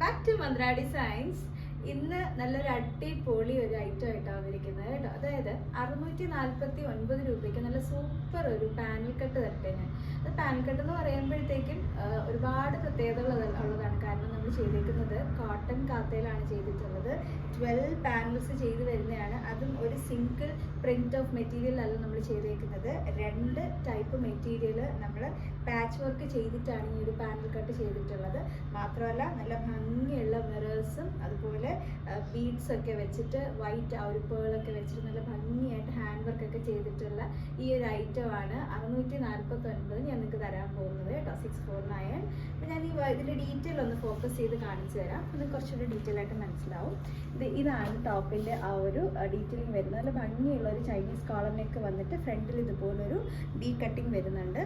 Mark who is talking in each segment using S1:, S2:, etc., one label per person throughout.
S1: Back to Mantra designs. ഇന്ന് നല്ലൊരു അടിപൊളി ഒരു ഐറ്റം ആയിട്ടാണ് വന്നിരിക്കുന്നത് കേട്ടോ. അതായത് 649 രൂപയ്ക്ക് നല്ല സൂപ്പർ ഒരു പാനൽ കട്ട് തരട്ടെ ഞാൻ. അത് പാനൽ കട്ട് എന്ന് പറയുമ്പോഴത്തേക്കും ഒരുപാട് പ്രത്യേകതകൾ ഉള്ളതാണ്. കാരണം നമ്മൾ ചെയ്തേക്കുന്നത് കോട്ടൺ കാത്തയിലാണ് ചെയ്തിട്ടുള്ളത്. 12 പാനൽസ് ചെയ്ത് വരുന്നതാണ്. അതും ഒരു സിംഗിൾ പ്രിന്റ് ഓഫ് മെറ്റീരിയൽ അല്ല നമ്മൾ ചെയ്തേക്കുന്നത്. 2 ടൈപ്പ് മെറ്റീരിയൽ നമ്മൾ പാച്ച് വർക്ക് ചെയ്തിട്ടാണ് ഈ ഒരു പാനൽ കട്ട് ചെയ്തിട്ടുള്ളത്. മാത്രമല്ല നല്ല ഭംഗിയുള്ള മിറേഴ്സും അതുപോലെ ബീഡ്സ് ഒക്കെ വെച്ചിട്ട് വൈറ്റ് ആ ഒരു പേളൊക്കെ വെച്ചിട്ട് നല്ല ഭംഗിയായിട്ട് ഹാൻഡ് വർക്ക് ഒക്കെ ചെയ്തിട്ടുള്ള ഈ ഒരു ഐറ്റമാണ് 649 ഞാൻ നിങ്ങൾക്ക് തരാൻ പോകുന്നത് കേട്ടോ. 649. അപ്പം ഞാൻ ഇതിൻ്റെ ഡീറ്റെയിൽ ഒന്ന് ഫോക്കസ് ചെയ്ത് കാണിച്ചു തരാം. ഇത് കുറച്ചുകൂടി ഡീറ്റെയിൽ ആയിട്ട് മനസ്സിലാവും. ഇതാണ് ടോപ്പിൻ്റെ ആ ഒരു ഡീറ്റെയിലിംഗ് വരുന്നത്. നല്ല ഭംഗിയുള്ള ഒരു ചൈനീസ് കോളർ നെക്ക് വന്നിട്ട് ഫ്രണ്ടിൽ ഇതുപോലൊരു ഡീ കട്ടിങ് വരുന്നുണ്ട്.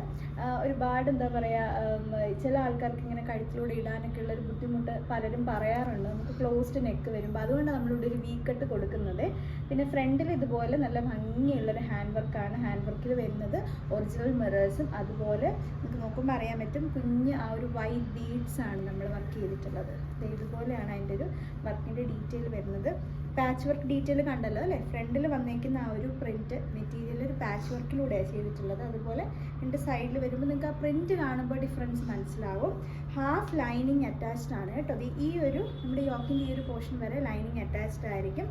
S1: ഒരുപാട് എന്താ പറയുക, ചില ആൾക്കാർക്ക് ഇങ്ങനെ കഴുത്തിലൂടെ ഇടാനൊക്കെ ഉള്ളൊരു ബുദ്ധിമുട്ട് പലരും പറയാറുണ്ട്. നമുക്ക് ക്ലോസ്ഡ് നെക്ക് വരുമ്പോൾ അതുകൊണ്ട് നമ്മളിവിടെ ഒരു വി കട്ട് കൊടുക്കുന്നത്. പിന്നെ ഫ്രണ്ടിൽ ഇതുപോലെ നല്ല ഭംഗിയുള്ളൊരു ഹാൻഡ് വർക്കാണ്. ഹാൻഡ് വർക്കിൽ വരുന്നത് ഒറിജിനൽ മിറേഴ്സും അതുപോലെ നമുക്ക് നോക്കുമ്പോൾ അറിയാൻ പറ്റും കുഞ്ഞ് ആ ഒരു വൈറ്റ് ബീഡ്സ് ആണ് നമ്മൾ വർക്ക് ചെയ്തിട്ടുള്ളത്. ഇതുപോലെയാണ് അതിൻ്റെ ഒരു വർക്കിൻ്റെ ഡീറ്റെയിൽ വരുന്നത്. പാച്ച് വർക്ക് ഡീറ്റെയിൽ കണ്ടല്ലോ അല്ലേ. ഫ്രണ്ടിൽ വന്നേക്കുന്ന ആ ഒരു പ്രിൻറ്റ് മെറ്റീരിയൽ ഒരു പാച്ച് വർക്കിലൂടെയാണ് ചെയ്തിട്ടുള്ളത്. അതുപോലെ എൻ്റെ സൈഡിൽ വരുമ്പോൾ നിങ്ങൾക്ക് ആ പ്രിൻറ്റ് കാണുമ്പോൾ ഡിഫറൻസ് മനസ്സിലാവും. ഹാഫ് ലൈനിങ് അറ്റാച്ച്ഡ് ആണ് കേട്ടോ. ഈ ഒരു നമ്മുടെ യോക്കിൻ്റെ ഈ ഒരു പോർഷൻ വരെ ലൈനിങ് അറ്റാച്ച്ഡ് ആയിരിക്കും.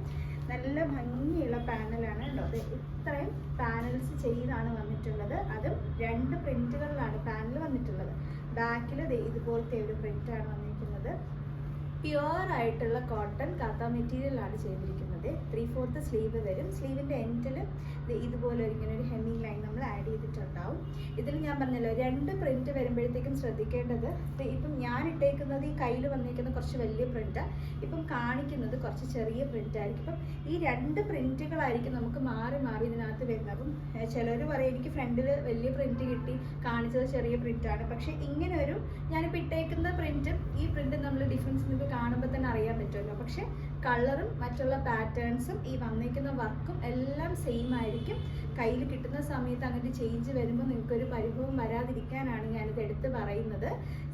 S1: നല്ല ഭംഗിയുള്ള പാനലാണ് കേട്ടോ. അത് ഇത്രയും പാനൽസ് ചെയ്താണ് വന്നിട്ടുള്ളത്. അതും 2 പ്രിൻറ്റുകളിലാണ് പാനൽ വന്നിട്ടുള്ളത്. ബാക്കിൽ ഇതുപോലത്തെ ഒരു പ്രിൻ്റാണ് വന്നിരിക്കുന്നത്. പ്യുവർ ആയിട്ടുള്ള കോട്ടൺ കാത്ത മെറ്റീരിയലാണ് ചെയ്തിരിക്കുന്നത്. 3/4 സ്ലീവ് വരും. സ്ലീവിൻ്റെ എൻഡിൽ ഇതുപോലെ ഇങ്ങനെ ഒരു ഹെമ്മിങ് ലൈൻ നമ്മൾ ആഡ് ചെയ്തിട്ടുണ്ടാവും. ഇതിൽ ഞാൻ പറഞ്ഞല്ലോ 2 പ്രിൻറ്റ് വരുമ്പോഴത്തേക്കും ശ്രദ്ധിക്കേണ്ടത്, ഇപ്പം ഞാൻ ഇട്ടേക്കുന്നത് ഈ കയ്യിൽ വന്നിരിക്കുന്ന കുറച്ച് വലിയ പ്രിൻറ്റാണ്. ഇപ്പം കാണിക്കുന്നത് കുറച്ച് ചെറിയ പ്രിൻ്റ് ആയിരിക്കും. ഇപ്പം ഈ 2 പ്രിൻറ്റുകളായിരിക്കും നമുക്ക് മാറി മാറി ഇതിനകത്ത് വരുന്നത്. അപ്പം ചിലർ പറയും എനിക്ക് ഫ്രണ്ടിൽ വലിയ പ്രിൻറ്റ് കിട്ടി, കാണിച്ചത് ചെറിയ പ്രിൻ്റാണ്. പക്ഷേ ഇങ്ങനെ ഒരു ഞാനിപ്പോൾ ഇട്ടേക്കുന്ന പ്രിൻറ്റും ഈ പ്രിൻറ്റും നമ്മൾ ഡിഫറൻസ് നിങ്ങൾക്ക് കാണുമ്പോൾ തന്നെ അറിയാൻ പറ്റുമല്ലോ. പക്ഷേ കളറും മറ്റുള്ള പാറ്റേൺസും ഈ വന്നിരിക്കുന്ന വർക്കും എല്ലാം സെയിം ആയിരിക്കും. കയ്യിൽ കിട്ടുന്ന സമയത്ത് അങ്ങനെ ചേഞ്ച് വരുമ്പോൾ നിങ്ങൾക്കൊരു പരിഭവം വരാതിരിക്കാനാണ് ഞാനിത് എടുത്ത് പറയുന്നത്.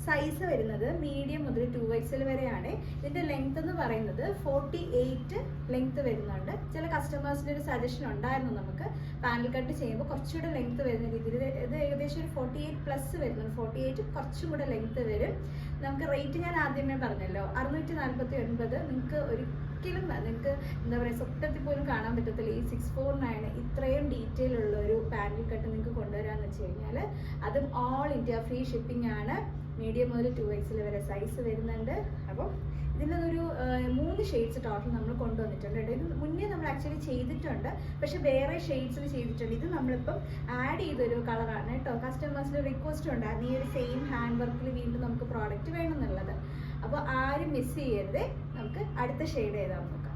S1: സൈസ് വരുന്നത് മീഡിയം മുതൽ 2XL വരെയാണ്. ഇതിൻ്റെ ലെങ്ത് എന്ന് പറയുന്നത് 48 ലെങ്ത് വരുന്നുണ്ട്. ചില കസ്റ്റമേഴ്സിൻ്റെ ഒരു സജഷൻ ഉണ്ടായിരുന്നു നമുക്ക് പാനൽ കട്ട് ചെയ്യുമ്പോൾ കുറച്ചുകൂടെ ലെങ്ത് വരുന്ന രീതിയിൽ. ഇത് ഏകദേശം ഒരു 48+ വരുന്നുണ്ട്. 48 കുറച്ചും കൂടെ ലെങ്ത് വരും. നമുക്ക് റേറ്റ് ഞാൻ ആദ്യമേ പറഞ്ഞല്ലോ 649. നിങ്ങൾക്ക് ഒരിക്കലും നിങ്ങൾക്ക് എന്താ പറയുക സ്വപ്നത്തിൽ പോലും കാണാൻ പറ്റത്തില്ല ഈ 649 ഇത്രയും ഡീറ്റെയിൽ ഉള്ള ഒരു പാനൽ കട്ട് നിങ്ങൾക്ക് കൊണ്ടുവരാമെന്ന് വെച്ച് കഴിഞ്ഞാൽ. അതും ഓൾ ഇന്ത്യ ഫ്രീ ഷിപ്പിംഗ് ആണ്. മീഡിയം മുതൽ 2XL വരെ സൈസ് വരുന്നുണ്ട്. അപ്പോൾ ഇതിനൊരു 3 ഷെയ്ഡ്സ് ടോട്ടൽ നമ്മൾ കൊണ്ടുവന്നിട്ടുണ്ട്. ഇത് മുന്നേ നമ്മൾ ആക്ച്വലി ചെയ്തിട്ടുണ്ട്, പക്ഷെ വേറെ ഷെയ്ഡ്സിൽ ചെയ്തിട്ടുണ്ട്. ഇത് നമ്മളിപ്പം ആഡ് ചെയ്തൊരു കളറാണ് കേട്ടോ. കസ്റ്റമേഴ്സിൻ്റെ റിക്വസ്റ്റ് ഉണ്ടായിരുന്നു ഈ ഒരു സെയിം ഹാൻഡ് വർക്കിൽ വീണ്ടും നമുക്ക് പ്രോഡക്റ്റ് വേണമെന്നുള്ളത്. അപ്പോൾ ആരും മിസ് ചെയ്യരുത്. നമുക്ക് അടുത്ത ഷെയ്ഡ് ഏതാണെന്ന് നോക്കാം.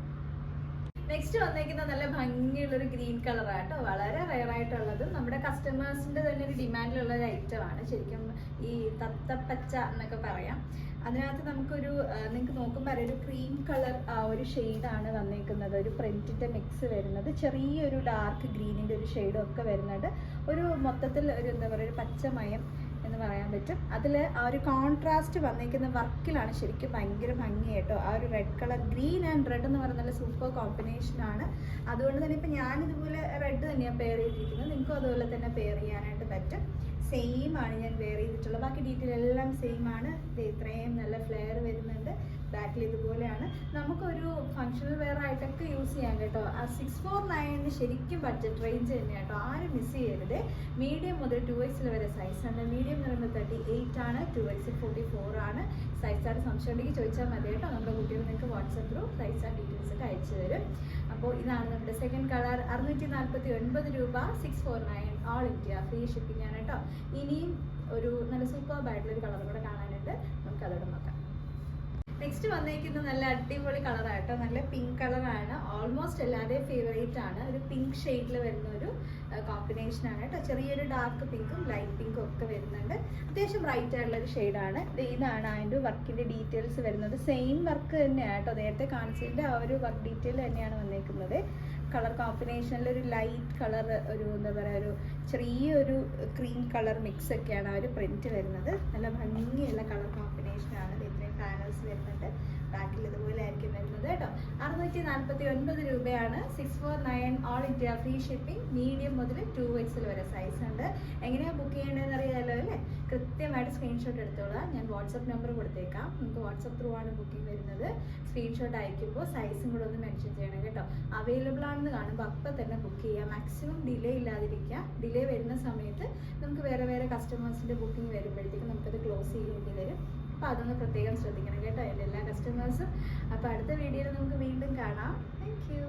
S1: നെക്സ്റ്റ് വന്നേക്കുന്ന നല്ല ഭംഗിയുള്ളൊരു ഗ്രീൻ കളറാട്ടോ. വളരെ റയറായിട്ടുള്ളതും നമ്മുടെ കസ്റ്റമേഴ്സിൻ്റെ തന്നെ ഒരു ഡിമാൻഡിലുള്ള ഒരു ഐറ്റമാണ്. ശരിക്കും ഈ തത്തപ്പച്ച എന്നൊക്കെ പറയാം. അതിനകത്ത് നമുക്കൊരു നിങ്ങൾക്ക് നോക്കുമ്പോൾ ഒരു ക്രീം കളർ ആ ഒരു ഷെയ്ഡാണ് വന്നേക്കുന്നത്. ഒരു പ്രിൻറ്റിൻ്റെ മിക്സ് വരുന്നത്. ചെറിയൊരു ഡാർക്ക് ഗ്രീനിൻ്റെ ഒരു ഷെയ്ഡും ഒക്കെ വരുന്നുണ്ട്. ഒരു മൊത്തത്തിൽ ഒരു എന്താ പറയുക ഒരു പച്ചമയം എന്ന് പറയാൻ പറ്റും. അതിൽ ആ ഒരു കോൺട്രാസ്റ്റ് വന്നിരിക്കുന്ന വർക്കിലാണ് ശരിക്കും ഭയങ്കര ഭംഗിയായിട്ടോ. ആ ഒരു red colour, green and red എന്ന് പറയുന്ന നല്ല സൂപ്പർ കോമ്പിനേഷനാണ്. അതുകൊണ്ട് തന്നെ ഇപ്പം ഞാനിതുപോലെ റെഡ് തന്നെയാണ് പെയർ ചെയ്തിരിക്കുന്നത്. നിങ്ങൾക്കും അതുപോലെ തന്നെ പെയർ ചെയ്യാനായിട്ട് പറ്റും. സെയിം ആണ് ഞാൻ വെയർ ചെയ്തിട്ടുള്ളത്. ബാക്കി ഡീറ്റെയിൽ എല്ലാം സെയിം ആണ്. ഇത്രയും നല്ല ഫ്ലെയർ വരുന്നുണ്ട്. ബാക്കിൽ ഇതുപോലെയാണ്. നമുക്കൊരു ഫങ്ഷണൽ വെയർ ആയിട്ടൊക്കെ യൂസ് ചെയ്യാൻ കേട്ടോ. ആ 649 ശരിക്കും ബഡ്ജറ്റ് റേഞ്ച് തന്നെയാണ് കേട്ടോ. ആരും മിസ് ചെയ്യരുത്. മീഡിയം മുതൽ 2XL വരെ സൈസാണ്. മീഡിയം എന്ന് പറയുമ്പോൾ 38 ആണ്. 2XL 44 ആണ്. സൈസാണ് സംശയം ഉണ്ടെങ്കിൽ ചോദിച്ചാൽ മതി കേട്ടോ. നമ്മുടെ കുട്ടികൾ നിങ്ങൾക്ക് WhatsApp through size and details ഒക്കെ അയച്ചു തരും. അപ്പോൾ ഇതാണ് നമ്മുടെ സെക്കൻഡ് കളർ. 649 രൂപ. 649 ഓൾ ഇന്ത്യ ഫ്രീ ഷിപ്പിംഗ് ആണ് കേട്ടോ. ഇനിയും ഒരു നല്ല സൂപ്പർബായിട്ടുള്ളൊരു കളർ കൂടെ കാണാനുണ്ട്. നമുക്ക് അതോടെ നോക്കാം. നെക്സ്റ്റ് വന്നേക്കുന്ന നല്ല അടിപൊളി കളറാട്ടോ. നല്ല പിങ്ക് കളറാണ്. ഓൾമോസ്റ്റ് എല്ലാവരുടെയും ഫേവറേറ്റ് ആണ്. ഒരു പിങ്ക് ഷെയ്ഡിൽ വരുന്ന ഒരു കോമ്പിനേഷനാണ് കേട്ടോ. ചെറിയൊരു ഡാർക്ക് പിങ്കും ലൈറ്റ് പിങ്കും ഒക്കെ വരുന്നുണ്ട്. അത്യാവശ്യം ബ്രൈറ്റ് ആയിട്ടുള്ളൊരു ഷെയ്ഡാണ്. ഇതാണ് അതിൻ്റെ വർക്കിൻ്റെ ഡീറ്റെയിൽസ് വരുന്നത്. സെയിം വർക്ക് തന്നെയാണ് കേട്ടോ. നേരത്തെ കാണിച്ചതിൻ്റെ ആ ഒരു വർക്ക് ഡീറ്റെയിൽ തന്നെയാണ് വന്നേക്കുന്നത്. കളർ കോമ്പിനേഷനിൽ ഒരു ലൈറ്റ് കളർ, ഒരു എന്താ പറയുക ഒരു ചെറിയൊരു ക്രീം കളർ മിക്സ് ഒക്കെയാണ് ആ ഒരു പ്രിൻറ്റ് വരുന്നത്. നല്ല ഭംഗിയുള്ള കളർ കോമ്പിനേഷനാണ്. ഇത്രയും പാനൽസ് വരുന്നുണ്ട്. ബാക്കിൽ ഇതുപോലെ ആയിരിക്കും വരുന്നത് കേട്ടോ. 649 രൂപയാണ്. 649 all India free shipping. Medium മുതൽ 2XL വരെ സൈസ് ഉണ്ട്. എങ്ങനെയാണ് ബുക്ക് ചെയ്യേണ്ടതെന്ന് അറിയാമല്ലോ അല്ലേ? കൃത്യമായിട്ട് സ്ക്രീൻഷോട്ട് എടുത്തോളാം. ഞാൻ വാട്സപ്പ് നമ്പർ കൊടുത്തേക്കാം. നമുക്ക് വാട്സപ്പ് ത്രൂ ആണ് ബുക്കിംഗ് വരുന്നത്. സ്ക്രീൻഷോട്ട് അയക്കുമ്പോൾ സൈസും കൂടെ ഒന്ന് മെൻഷൻ ചെയ്യണം കേട്ടോ. അവൈലബിൾ ആണെന്ന് കാണുമ്പോൾ അപ്പം തന്നെ ബുക്ക് ചെയ്യുക. Maximum delay ഇല്ലാതിരിക്കുക. ഡിലേ വരുന്ന സമയത്ത് നമുക്ക് വേറെ വേറെ കസ്റ്റമേഴ്സിൻ്റെ ബുക്കിംഗ് വരുമ്പോഴത്തേക്കും നമുക്കത് ക്ലോസ് ചെയ്യേണ്ടി വരും. അപ്പോൾ അതൊന്ന് പ്രത്യേകം ശ്രദ്ധിക്കണം കേട്ടോ എൻ്റെ എല്ലാ കസ്റ്റമേഴ്സും. അപ്പോൾ അടുത്ത വീഡിയോയിൽ നമുക്ക് വീണ്ടും കാണാം. Thank you.